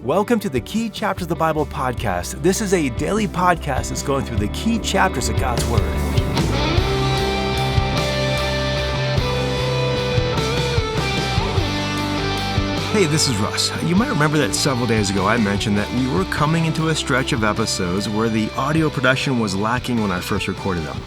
Welcome to the Key Chapters of the Bible podcast. This is a daily podcast that's going through the key chapters of God's Word. Hey, this is Russ. You might remember that several days ago I mentioned that we were coming into a stretch of episodes where the audio production was lacking when I first recorded them.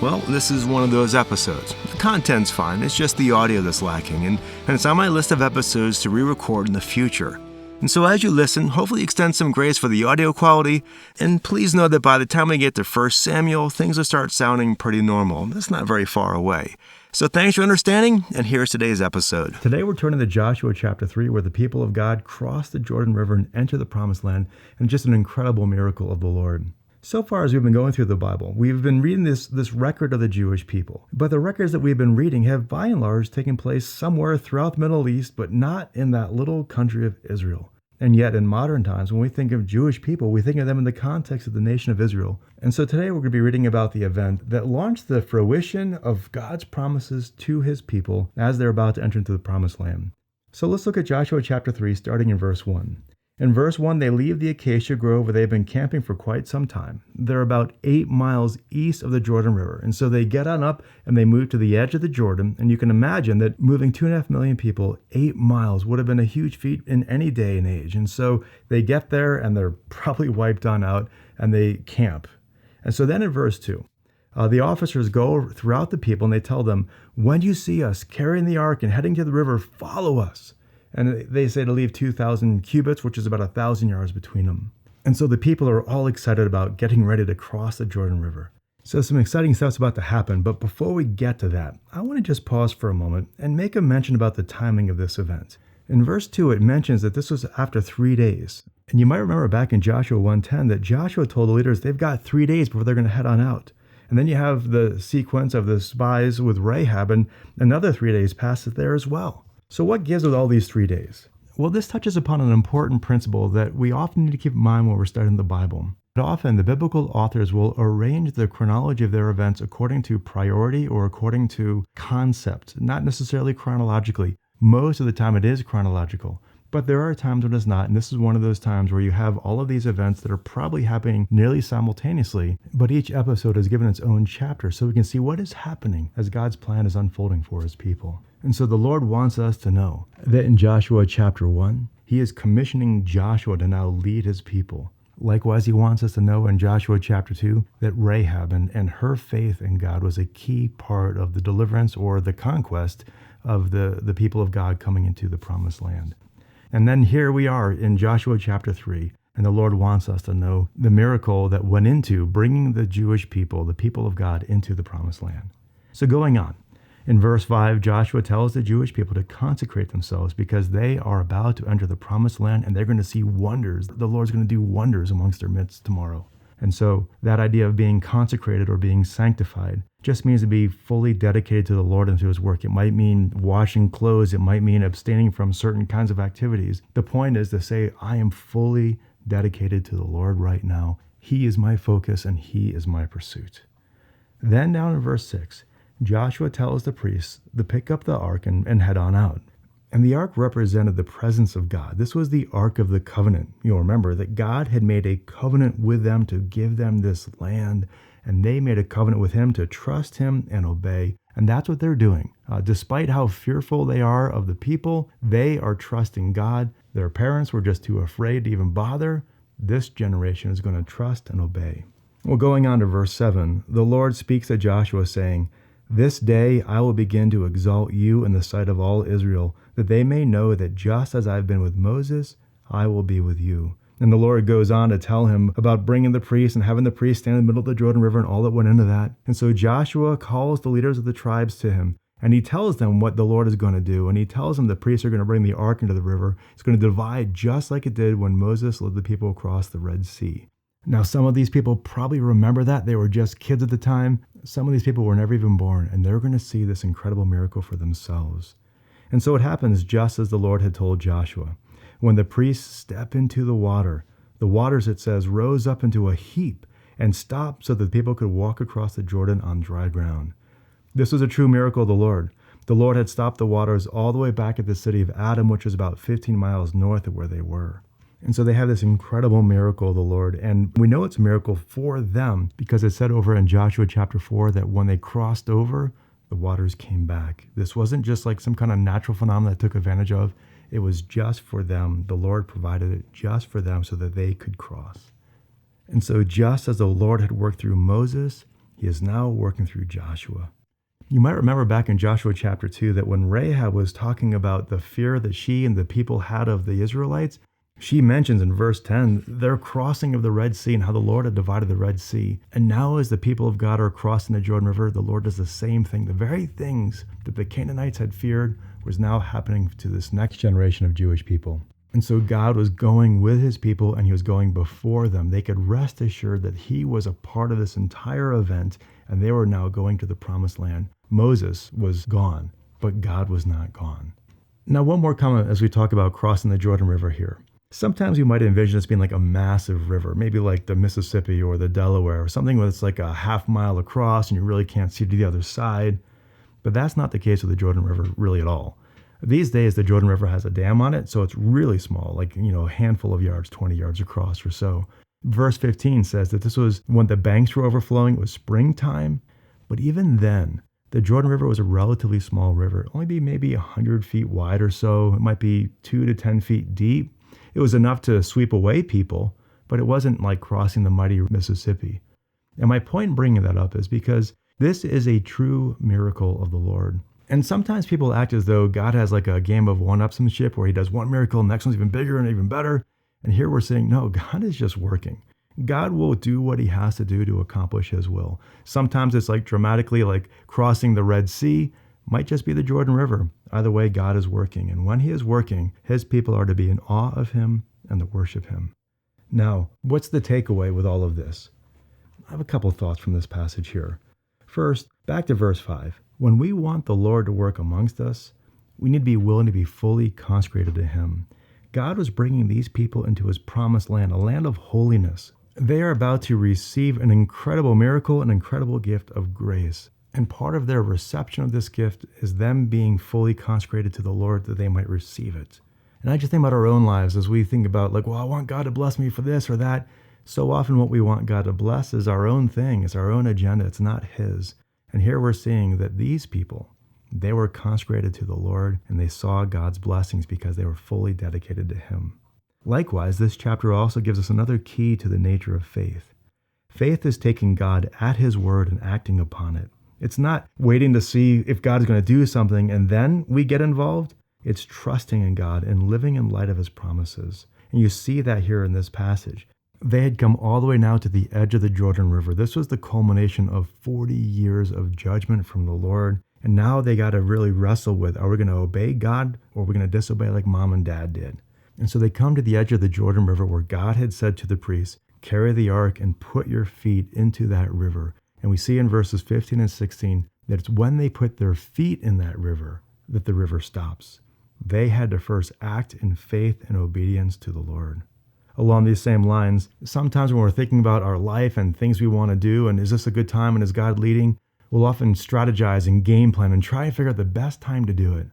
Well, this is one of those episodes. The content's fine, it's just the audio that's lacking, and it's on my list of episodes to re-record in the future. And so as you listen, hopefully extend some grace for the audio quality, and please know that by the time we get to 1 Samuel, things will start sounding pretty normal. That's not very far away. So thanks for understanding, and here's today's episode. Today we're turning to Joshua chapter 3, where the people of God cross the Jordan River and enter the Promised Land, and just an incredible miracle of the Lord. So far as we've been going through the Bible, we've been reading this record of the Jewish people. But the records that we've been reading have by and large taken place somewhere throughout the Middle East, but not in that little country of Israel. And yet in modern times, when we think of Jewish people, we think of them in the context of the nation of Israel. And so today we're going to be reading about the event that launched the fruition of God's promises to his people as they're about to enter into the Promised Land. So let's look at Joshua chapter 3, starting in verse 1. In verse 1, they leave the acacia grove where they've been camping for quite some time. They're about 8 miles east of the Jordan River. And so they get on up and they move to the edge of the Jordan. And you can imagine that moving 2.5 million people 8 miles would have been a huge feat in any day and age. And so they get there and they're probably wiped on out and they camp. And so then in verse 2, the officers go throughout the people and they tell them, when you see us carrying the ark and heading to the river, follow us. And they say to leave 2,000 cubits, which is about 1,000 yards between them. And so the people are all excited about getting ready to cross the Jordan River. So some exciting stuff's about to happen. But before we get to that, I want to just pause for a moment and make a mention about the timing of this event. In verse 2, it mentions that this was after 3 days. And you might remember back in Joshua 1:10 that Joshua told the leaders they've got 3 days before they're going to head on out. And then you have the sequence of the spies with Rahab, and another 3 days passes there as well. So what gives with all these 3 days? Well, this touches upon an important principle that we often need to keep in mind when we're studying the Bible. But often the biblical authors will arrange the chronology of their events according to priority or according to concept, not necessarily chronologically. Most of the time it is chronological, but there are times when it's not, and this is one of those times where you have all of these events that are probably happening nearly simultaneously, but each episode is given its own chapter so we can see what is happening as God's plan is unfolding for his people. And so the Lord wants us to know that in Joshua chapter 1, he is commissioning Joshua to now lead his people. Likewise, he wants us to know in Joshua chapter 2 that Rahab and her faith in God was a key part of the deliverance or the conquest of the people of God coming into the Promised Land. And then here we are in Joshua chapter 3, and the Lord wants us to know the miracle that went into bringing the Jewish people, the people of God, into the Promised Land. So going on. In verse 5, Joshua tells the Jewish people to consecrate themselves because they are about to enter the Promised Land and they're going to see wonders. The Lord's going to do wonders amongst their midst tomorrow. And so that idea of being consecrated or being sanctified just means to be fully dedicated to the Lord and to his work. It might mean washing clothes. It might mean abstaining from certain kinds of activities. The point is to say, I am fully dedicated to the Lord right now. He is my focus and he is my pursuit. Then down in verse 6, Joshua tells the priests to pick up the ark and head on out. And the ark represented the presence of God. This was the Ark of the Covenant. You'll remember that God had made a covenant with them to give them this land, and they made a covenant with him to trust him and obey. And that's what they're doing. Despite how fearful they are of the people, they are trusting God. Their parents were just too afraid to even bother. This generation is going to trust and obey. Well, going on to verse 7, the Lord speaks to Joshua saying, this day I will begin to exalt you in the sight of all Israel, that they may know that just as I've been with Moses, I will be with you. And the Lord goes on to tell him about bringing the priests and having the priests stand in the middle of the Jordan River and all that went into that. And so Joshua calls the leaders of the tribes to him, and he tells them what the Lord is going to do. And he tells them the priests are going to bring the ark into the river. It's going to divide just like it did when Moses led the people across the Red Sea. Now, some of these people probably remember that. They were just kids at the time. Some of these people were never even born, and they're going to see this incredible miracle for themselves. And so it happens just as the Lord had told Joshua. When the priests step into the waters, it says, rose up into a heap and stopped so that the people could walk across the Jordan on dry ground. This was a true miracle of the Lord. The Lord had stopped the waters all the way back at the city of Adam, which was about 15 miles north of where they were. And so they have this incredible miracle of the Lord. And we know it's a miracle for them because it said over in Joshua chapter 4 that when they crossed over, the waters came back. This wasn't just like some kind of natural phenomenon that took advantage of. It was just for them. The Lord provided it just for them so that they could cross. And so just as the Lord had worked through Moses, he is now working through Joshua. You might remember back in Joshua chapter 2 that when Rahab was talking about the fear that she and the people had of the Israelites, she mentions in verse 10 their crossing of the Red Sea and how the Lord had divided the Red Sea. And now as the people of God are crossing the Jordan River, the Lord does the same thing. The very things that the Canaanites had feared was now happening to this next generation of Jewish people. And so God was going with his people and he was going before them. They could rest assured that he was a part of this entire event and they were now going to the promised land. Moses was gone, but God was not gone. Now, one more comment as we talk about crossing the Jordan River here. Sometimes you might envision this being like a massive river, maybe like the Mississippi or the Delaware or something that's like a half mile across and you really can't see to the other side. But that's not the case with the Jordan River really at all. These days, the Jordan River has a dam on it, so it's really small, like, a handful of yards, 20 yards across or so. Verse 15 says that this was when the banks were overflowing, it was springtime. But even then, the Jordan River was a relatively small river, only be maybe 100 feet wide or so. It might be 2 to 10 feet deep. It was enough to sweep away people, but it wasn't like crossing the mighty Mississippi. And my point in bringing that up is because this is a true miracle of the Lord. And sometimes people act as though God has like a game of one-upsmanship where he does one miracle and the next one's even bigger and even better. And here we're saying, no, God is just working. God will do what he has to do to accomplish his will. Sometimes it's like dramatically like crossing the Red Sea, might just be the Jordan River. Either way, God is working. And when he is working, his people are to be in awe of him and to worship him. Now, what's the takeaway with all of this? I have a couple thoughts from this passage here. First, back to verse 5. When we want the Lord to work amongst us, we need to be willing to be fully consecrated to him. God was bringing these people into his promised land, a land of holiness. They are about to receive an incredible miracle, an incredible gift of grace. And part of their reception of this gift is them being fully consecrated to the Lord that they might receive it. And I just think about our own lives as we think about like, well, I want God to bless me for this or that. So often what we want God to bless is our own thing. It's our own agenda. It's not his. And here we're seeing that these people, they were consecrated to the Lord and they saw God's blessings because they were fully dedicated to him. Likewise, this chapter also gives us another key to the nature of faith. Faith is taking God at his word and acting upon it. It's not waiting to see if God is going to do something and then we get involved. It's trusting in God and living in light of his promises. And you see that here in this passage. They had come all the way now to the edge of the Jordan River. This was the culmination of 40 years of judgment from the Lord. And now they got to really wrestle with, are we going to obey God or are we going to disobey like mom and dad did? And so they come to the edge of the Jordan River where God had said to the priests, carry the ark and put your feet into that river. And we see in verses 15 and 16 that it's when they put their feet in that river that the river stops. They had to first act in faith and obedience to the Lord. Along these same lines, sometimes when we're thinking about our life and things we want to do, and is this a good time and is God leading, we'll often strategize and game plan and try and figure out the best time to do it.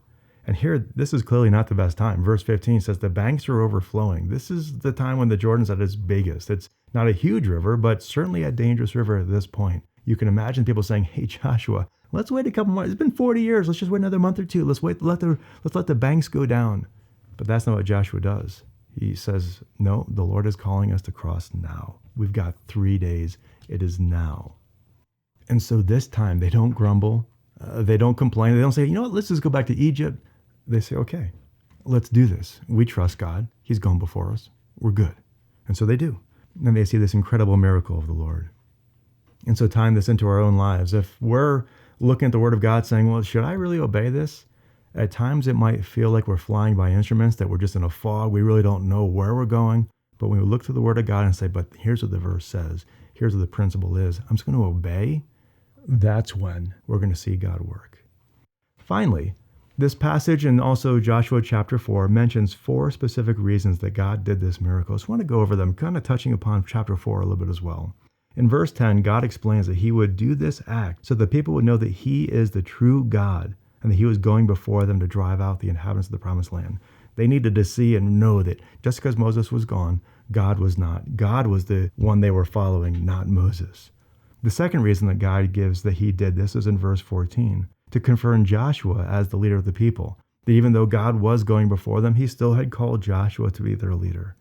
And here, this is clearly not the best time. Verse 15 says the banks are overflowing. This is the time when the Jordan's at its biggest. It's not a huge river, but certainly a dangerous river at this point. You can imagine people saying, hey, Joshua, let's wait a couple more. It's been 40 years. Let's just wait another month or two. Let's let the banks go down. But that's not what Joshua does. He says, no, the Lord is calling us to cross now. We've got 3 days. It is now. And so this time, they don't grumble. They don't complain. They don't say, you know what, let's just go back to Egypt. They say, okay, let's do this. We trust God. He's gone before us. We're good. And so they do. And they see this incredible miracle of the Lord. And so tying this into our own lives, if we're looking at the word of God saying, well, should I really obey this? At times it might feel like we're flying by instruments, that we're just in a fog. We really don't know where we're going. But when we look to the word of God and say, but here's what the verse says, here's what the principle is, I'm just going to obey, that's when we're going to see God work. Finally, this passage and also Joshua chapter 4 mentions 4 specific reasons that God did this miracle. So I want to go over them, kind of touching upon chapter 4 a little bit as well. In verse 10, God explains that he would do this act so that people would know that he is the true God and that he was going before them to drive out the inhabitants of the promised land. They needed to see and know that just because Moses was gone, God was not. God was the one they were following, not Moses. The second reason that God gives that he did this is in verse 14, to confirm Joshua as the leader of the people. That even though God was going before them, he still had called Joshua to be their leader.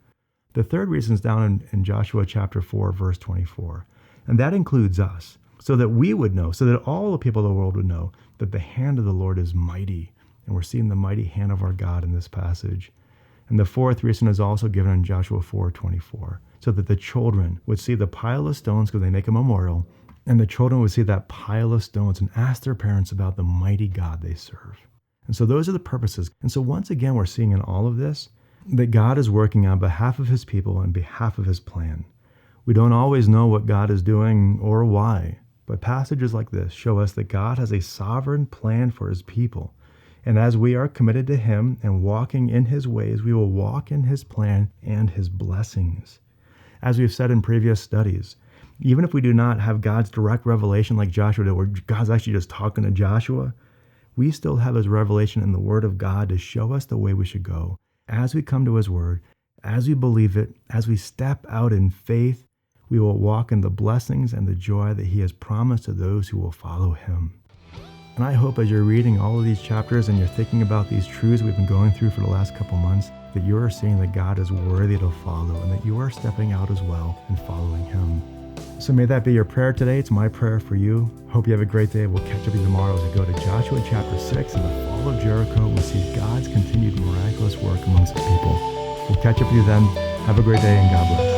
The third reason is down in Joshua chapter 4, verse 24. And that includes us, so that we would know, so that all the people of the world would know that the hand of the Lord is mighty. And we're seeing the mighty hand of our God in this passage. And the fourth reason is also given in Joshua 4:24, so that the children would see the pile of stones because they make a memorial, and the children would see that pile of stones and ask their parents about the mighty God they serve. And so those are the purposes. And so once again, we're seeing in all of this that God is working on behalf of his people and behalf of his plan. We don't always know what God is doing or why, but passages like this show us that God has a sovereign plan for his people. And as we are committed to him and walking in his ways, we will walk in his plan and his blessings. As we've said in previous studies, even if we do not have God's direct revelation like Joshua did, where God's actually just talking to Joshua, we still have his revelation in the word of God to show us the way we should go. As we come to his word, as we believe it, as we step out in faith, we will walk in the blessings and the joy that he has promised to those who will follow him. And I hope as you're reading all of these chapters and you're thinking about these truths we've been going through for the last couple months, that you are seeing that God is worthy to follow and that you are stepping out as well and following him. So may that be your prayer today. It's my prayer for you. Hope you have a great day. We'll catch up with you tomorrow as we go to Joshua chapter 6 and the fall of Jericho. We'll see God's continued miraculous work amongst his people. We'll catch up with you then. Have a great day and God bless.